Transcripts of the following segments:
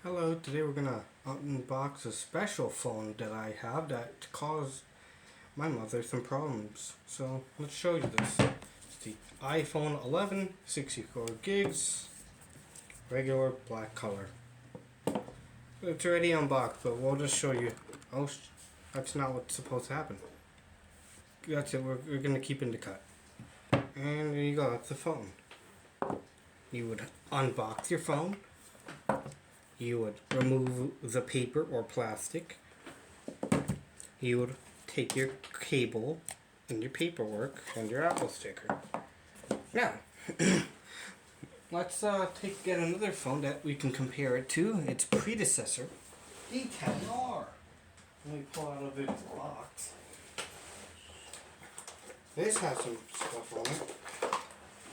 Hello, today we're gonna unbox a special phone that I have that caused my mother some problems. So let's show you this. It's the iPhone 11, 64 gigs, regular black color. It's already unboxed, but we'll just show you. Oh, that's not what's supposed to happen. That's it, we're gonna keep in the cut. And there you go, that's the phone. You would unbox your phone. You would remove the paper or plastic. You would take your cable and your paperwork and your Apple sticker. Now, let's get another phone that we can compare it to its predecessor, the 10R. Let me pull out of its box. This has some stuff on it.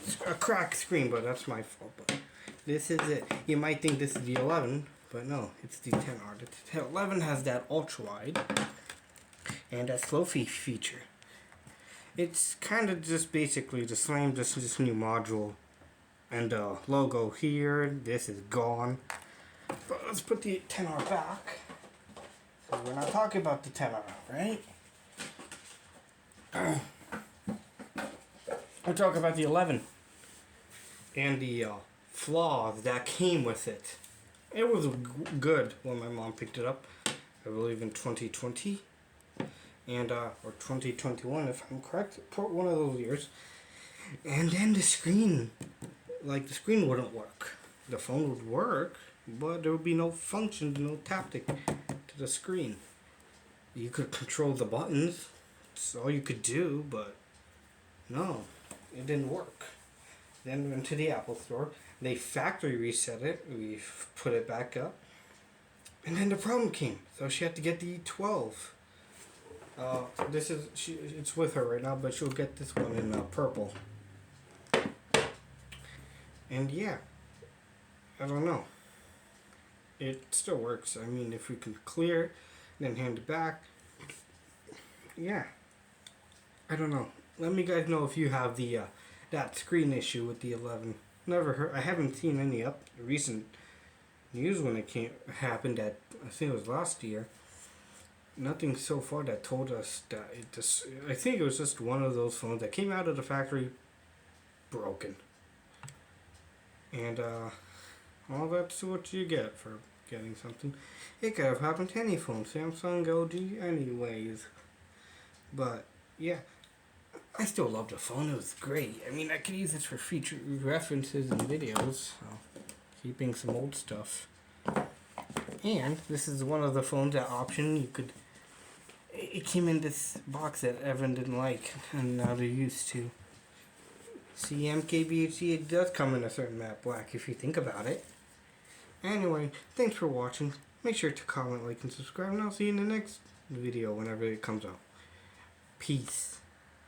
It's a cracked screen, but that's my fault. But this is it. You might think this is the 11, but no, it's the 10R. The 11 has that ultra wide and that slow feature. It's kind of just basically the same, just this new module and the logo here. This is gone. But let's put the 10R back. So we're not talking about the 10R, right? We're talking about the 11 and the flaws that came with it. It was good when my mom picked it up, I believe in 2020 and or 2021 if I'm correct, one of those years. And then the screen, the screen wouldn't work. The phone would work, but there would be no function, no taptic to the screen. You could control the buttons, that's all you could do, but no, it didn't work. Then we went to the Apple store. They factory reset it. We put it back up. And then the problem came. So she had to get the 12. It's with her right now, but she'll get this one in purple. And yeah, I don't know. It still works. I mean, if we can clear it, then hand it back. Yeah. I don't know. Let me guys know if you have the that screen issue with the 11. Never heard. I haven't seen any recent news when it happened. That I think it was last year. Nothing so far that told us that it just. I think it was just one of those phones that came out of the factory broken. And well, that's what you get for getting something. It could have happened to any phone, Samsung, LG, anyways. But yeah. I still love the phone. It was great. I mean, I could use it for feature references and videos. So, keeping some old stuff. And this is one of the phones that option you could. It came in this box that everyone didn't like, and now they're used to. See, MKBHD, it does come in a certain matte black if you think about it. Anyway, thanks for watching. Make sure to comment, like, and subscribe, and I'll see you in the next video whenever it comes out. Peace.